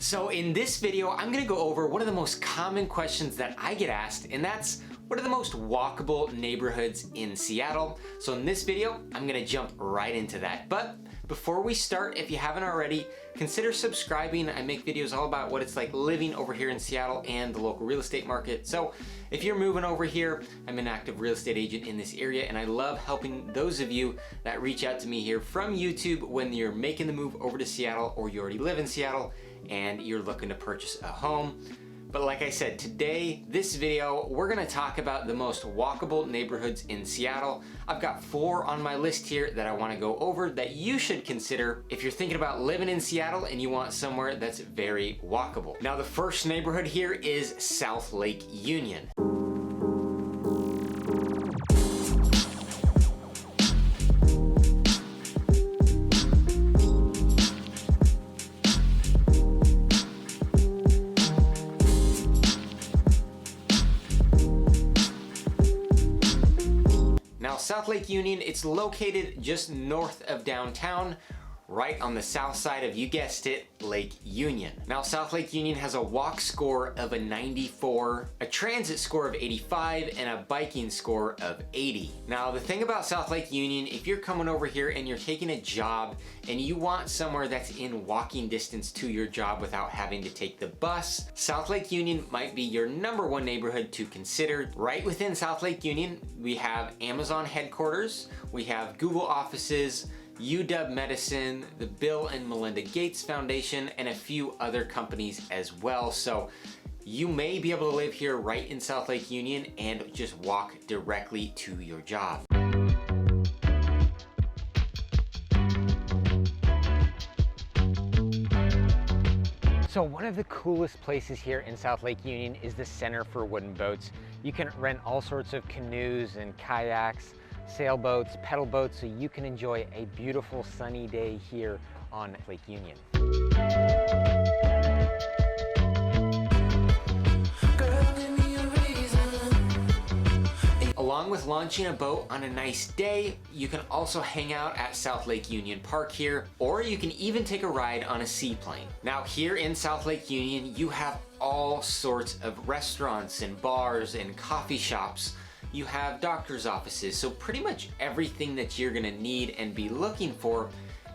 So in this video, I'm gonna go over one of the most common questions that I get asked, and that's, what are the most walkable neighborhoods in Seattle? So in this video, I'm gonna jump right into that. But before we start, if you haven't already, consider subscribing. I make videos all about what it's like living over here in Seattle and the local real estate market. So if you're moving over here, I'm an active real estate agent in this area, and I love helping those of you that reach out to me here from YouTube when you're making the move over to Seattle, or you already live in Seattle and you're looking to purchase a home. But like I said, today, this video, we're gonna talk about the most walkable neighborhoods in Seattle. I've got 4 on my list here that I wanna go over that you should consider if you're thinking about living in Seattle and you want somewhere that's very walkable. Now, the first neighborhood here is South Lake Union. Now, South Lake Union, it's located just north of downtown, right on the south side of, you guessed it, Lake Union. Now, South Lake Union has a walk score of a 94, a transit score of 85, and a biking score of 80. Now, the thing about South Lake Union, if you're coming over here and you're taking a job and you want somewhere that's in walking distance to your job without having to take the bus, South Lake Union might be your #1 neighborhood to consider. Right within South Lake Union, we have Amazon headquarters, we have Google offices, UW Medicine, the Bill and Melinda Gates Foundation, and a few other companies as well. So you may be able to live here right in South Lake Union and just walk directly to your job. So one of the coolest places here in South Lake Union is the Center for Wooden Boats. You can rent all sorts of canoes and kayaks, sailboats, pedal boats, so you can enjoy a beautiful sunny day here on Lake Union. Along with launching a boat on a nice day, you can also hang out at South Lake Union Park here, or you can even take a ride on a seaplane. Now, here in South Lake Union, you have all sorts of restaurants and bars and coffee shops. You have doctor's offices, so pretty much everything that you're gonna need and be looking for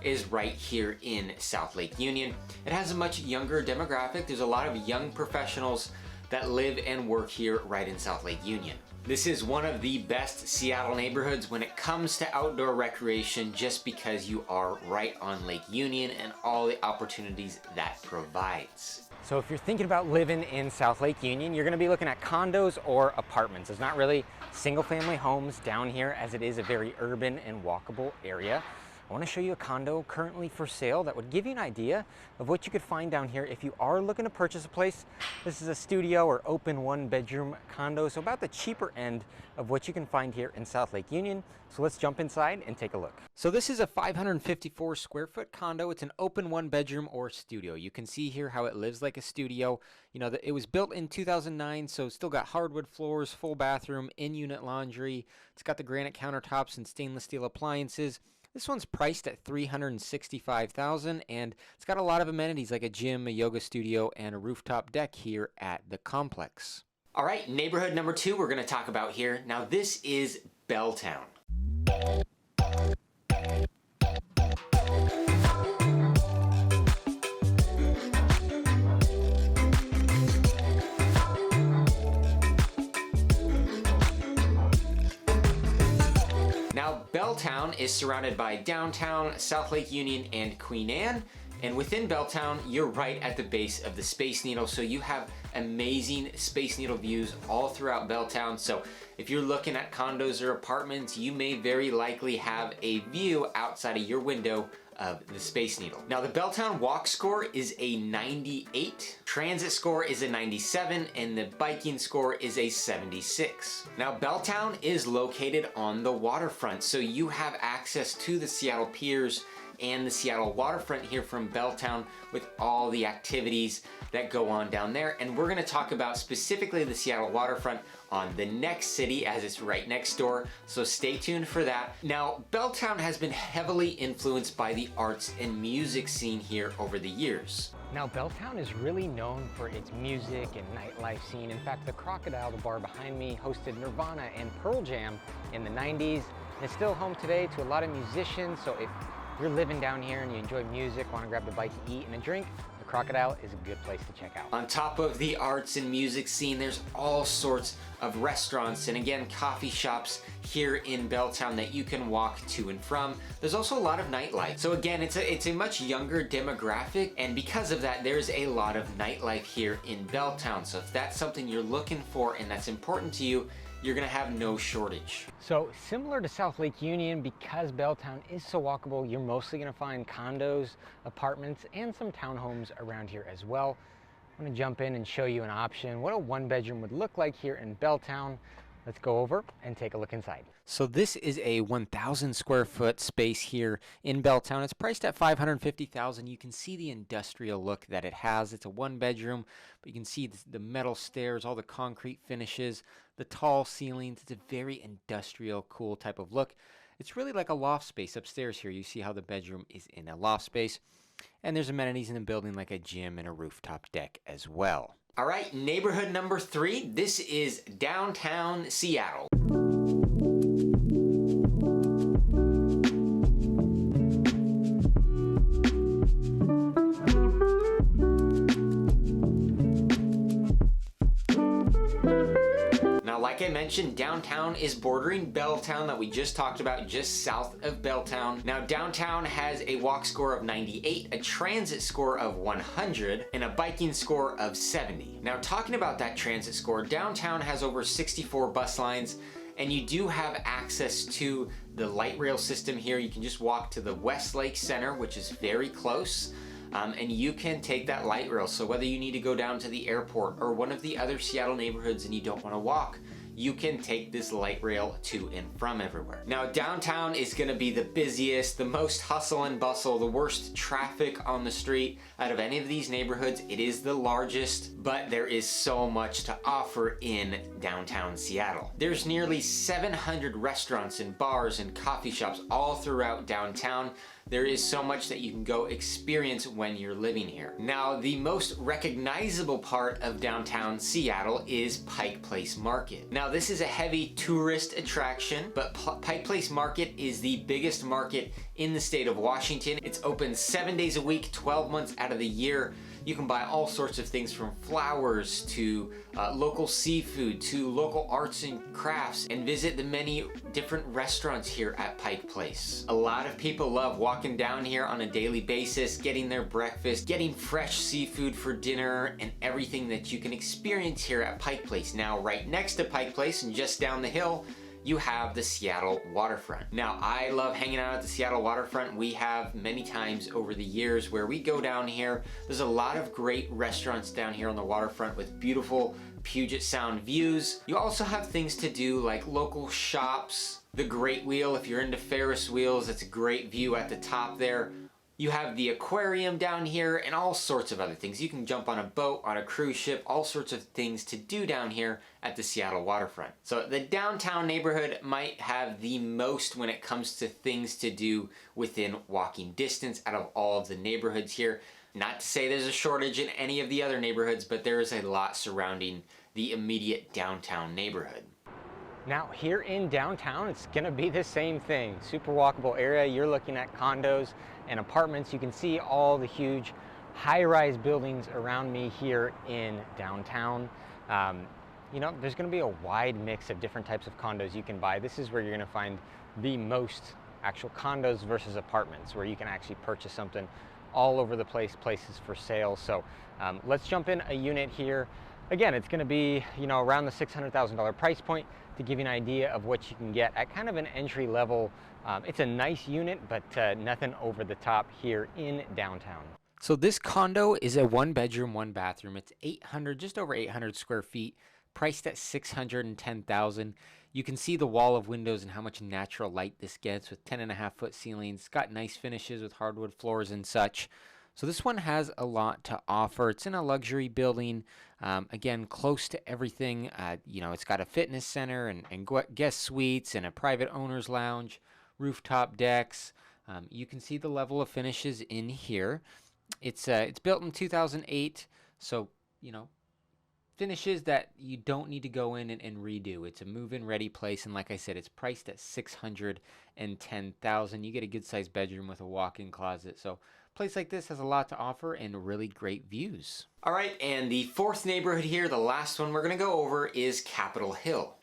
is right here in South Lake Union. It has a much younger demographic. There's a lot of young professionals that live and work here right in South Lake Union. This is one of the best Seattle neighborhoods when it comes to outdoor recreation, just because you are right on Lake Union and all the opportunities that provides. So if you're thinking about living in South Lake Union, you're gonna be looking at condos or apartments. There's not really single family homes down here, as it is a very urban and walkable area. I wanna show you a condo currently for sale that would give you an idea of what you could find down here if you are looking to purchase a place. This is a studio or open 1-bedroom condo, so about the cheaper end of what you can find here in South Lake Union. So let's jump inside and take a look. So this is a 554 square foot condo. It's an open 1-bedroom or studio. You can see here how it lives like a studio. You know, it was built in 2009, so it's still got hardwood floors, full bathroom, in-unit laundry. It's got the granite countertops and stainless steel appliances. This one's priced at $365,000, and it's got a lot of amenities like a gym, a yoga studio, and a rooftop deck here at the complex. All right, neighborhood number 2 we're gonna talk about here. Now, this is Belltown. Now, Belltown is surrounded by downtown, South Lake Union, and Queen Anne. And within Belltown, you're right at the base of the Space Needle, so you have amazing Space Needle views all throughout Belltown. So if you're looking at condos or apartments, you may very likely have a view outside of your window of the Space Needle. Now, the Belltown walk score is a 98, transit score is a 97, and the biking score is a 76. Now, Belltown is located on the waterfront, so you have access to the Seattle Piers and the Seattle waterfront here from Belltown with all the activities that go on down there. And we're gonna talk about specifically the Seattle waterfront on the next city, as it's right next door, so stay tuned for that. Now, Belltown has been heavily influenced by the arts and music scene here over the years. Now, Belltown is really known for its music and nightlife scene. In fact, the Crocodile, the bar behind me, hosted Nirvana and Pearl Jam in the 90s. And it's still home today to a lot of musicians, so if you're living down here and you enjoy music, want to grab a bite to eat and a drink, the Crocodile is a good place to check out. On top of the arts and music scene, there's all sorts of restaurants and again, coffee shops here in Belltown that you can walk to and from. There's also a lot of nightlife. So again, it's a much younger demographic, and because of that, there's a lot of nightlife here in Belltown. So if that's something you're looking for and that's important to you, you're gonna have no shortage. So similar to South Lake Union, because Belltown is so walkable, you're mostly gonna find condos, apartments, and some townhomes around here as well. I'm gonna jump in and show you an option, what a one bedroom would look like here in Belltown. Let's go over and take a look inside. So this is a 1,000 square foot space here in Belltown. It's priced at $550,000. You can see the industrial look that it has. It's a one bedroom, but you can see the metal stairs, all the concrete finishes, the tall ceilings. It's a very industrial, cool type of look. It's really like a loft space upstairs here. You see how the bedroom is in a loft space. And there's amenities in the building like a gym and a rooftop deck as well. All right, neighborhood number 3. This is downtown Seattle. Like I mentioned, downtown is bordering Belltown that we just talked about, just south of Belltown. Now, downtown has a walk score of 98, a transit score of 100, and a biking score of 70. Now, talking about that transit score, downtown has over 64 bus lines, and you do have access to the light rail system here. You can just walk to the Westlake Center, which is very close. And you can take that light rail. So whether you need to go down to the airport or one of the other Seattle neighborhoods and you don't want to walk, you can take this light rail to and from everywhere. Now, downtown is gonna be the busiest, the most hustle and bustle, the worst traffic on the street out of any of these neighborhoods. It is the largest, but there is so much to offer in downtown Seattle. There's nearly 700 restaurants and bars and coffee shops all throughout downtown. There is so much that you can go experience when you're living here. Now, the most recognizable part of downtown Seattle is Pike Place Market. Now, this is a heavy tourist attraction, but Pike Place Market is the biggest market in the state of Washington. It's open 7 days a week, 12 months out of the year. You can buy all sorts of things from flowers to local seafood to local arts and crafts, and visit the many different restaurants here at Pike Place. A lot of people love walking down here on a daily basis, getting their breakfast, getting fresh seafood for dinner, and everything that you can experience here at Pike Place. Now, right next to Pike Place and just down the hill, you have the Seattle waterfront. Now, I love hanging out at the Seattle waterfront. We have many times over the years where we go down here. There's a lot of great restaurants down here on the waterfront with beautiful Puget Sound views. You also have things to do like local shops, the Great Wheel. If you're into Ferris wheels, it's a great view at the top there. You have the aquarium down here and all sorts of other things. You can jump on a boat, on a cruise ship, all sorts of things to do down here at the Seattle waterfront. So the downtown neighborhood might have the most when it comes to things to do within walking distance out of all of the neighborhoods here. Not to say there's a shortage in any of the other neighborhoods, but there is a lot surrounding the immediate downtown neighborhood. Now, here in downtown, it's gonna be the same thing. Super walkable area. You're looking at condos and apartments. You can see all the huge high-rise buildings around me here in downtown. You know, there's gonna be a wide mix of different types of condos you can buy. This is where you're gonna find the most actual condos versus apartments, where you can actually purchase something all over the place, places for sale. So let's jump in a unit here. Again, it's gonna be, you know, around the $600,000 price point to give you an idea of what you can get at kind of an entry level. It's a nice unit, but nothing over the top here in downtown. So this condo is a one bedroom, one bathroom. It's just over 800 square feet, priced at $610,000. You can see the wall of windows and how much natural light this gets with 10.5-foot ceilings. It's got nice finishes with hardwood floors and such. So this one has a lot to offer. It's in a luxury building, again, close to everything. You know, it's got a fitness center and guest suites and a private owner's lounge, rooftop decks. You can see the level of finishes in here. It's built in 2008, so you know, finishes that you don't need to go in and redo. It's a move-in ready place, and like I said, it's priced at $610,000. You get a good sized bedroom with a walk-in closet. So a place like this has a lot to offer and really great views. All right, and the fourth neighborhood here, the last one we're gonna go over, is Capitol Hill.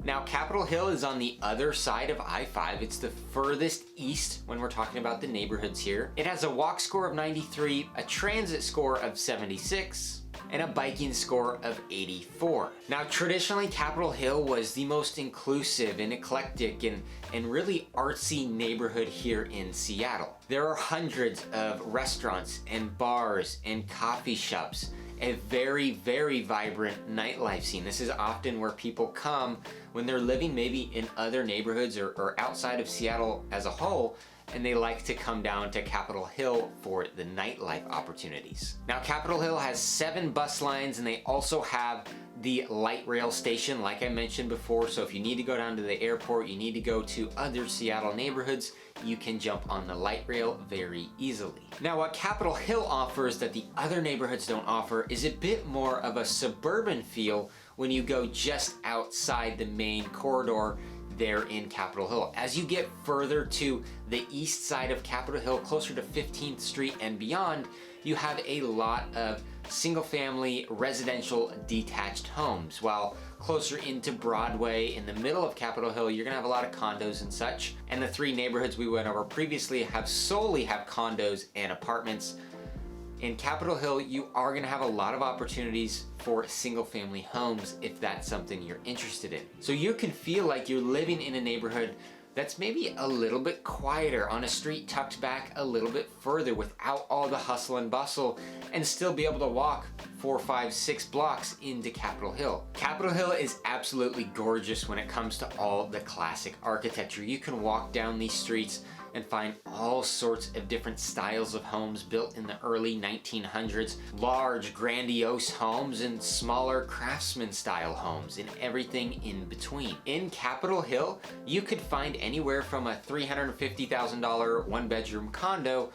Now, Capitol Hill is on the other side of I-5. It's the furthest east when we're talking about the neighborhoods here. It has a walk score of 93, a transit score of 76, and a biking score of 84. Now, traditionally, Capitol Hill was the most inclusive and eclectic and really artsy neighborhood here in Seattle. There are hundreds of restaurants and bars and coffee shops, a very, very vibrant nightlife scene. This is often where people come when they're living maybe in other neighborhoods or outside of Seattle as a whole, and they like to come down to Capitol Hill for the nightlife opportunities. Now, Capitol Hill has 7 bus lines, and they also have the light rail station, like I mentioned before. So if you need to go down to the airport, you need to go to other Seattle neighborhoods, you can jump on the light rail very easily. Now, what Capitol Hill offers that the other neighborhoods don't offer is a bit more of a suburban feel when you go just outside the main corridor there in Capitol Hill. As you get further to the east side of Capitol Hill, closer to 15th Street and beyond, you have a lot of single-family residential detached homes, while closer into Broadway in the middle of Capitol Hill, you're gonna have a lot of condos and such. And the 3 neighborhoods we went over previously solely have condos and apartments. In Capitol Hill, you are gonna have a lot of opportunities for single-family homes if that's something you're interested in. So you can feel like you're living in a neighborhood that's maybe a little bit quieter, on a street tucked back a little bit further without all the hustle and bustle, and still be able to walk 4, 5, 6 blocks into Capitol Hill. Capitol Hill is absolutely gorgeous when it comes to all the classic architecture. You can walk down these streets and find all sorts of different styles of homes built in the early 1900s. Large, grandiose homes and smaller craftsman style homes and everything in between. In Capitol Hill, you could find anywhere from a $350,000 one-bedroom condo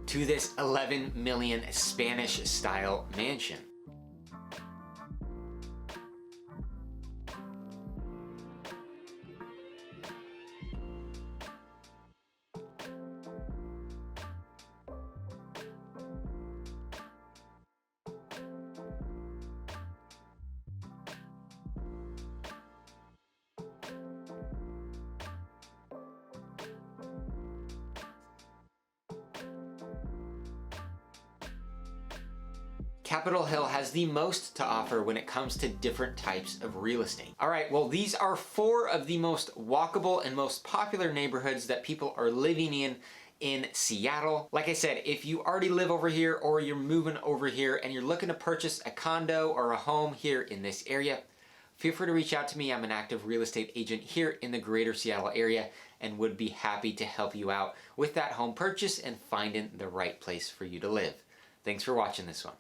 to this 11 million Spanish style mansion. Capitol Hill has the most to offer when it comes to different types of real estate. All right, well, these are 4 of the most walkable and most popular neighborhoods that people are living in Seattle. Like I said, if you already live over here or you're moving over here and you're looking to purchase a condo or a home here in this area, feel free to reach out to me. I'm an active real estate agent here in the greater Seattle area and would be happy to help you out with that home purchase and finding the right place for you to live. Thanks for watching this one.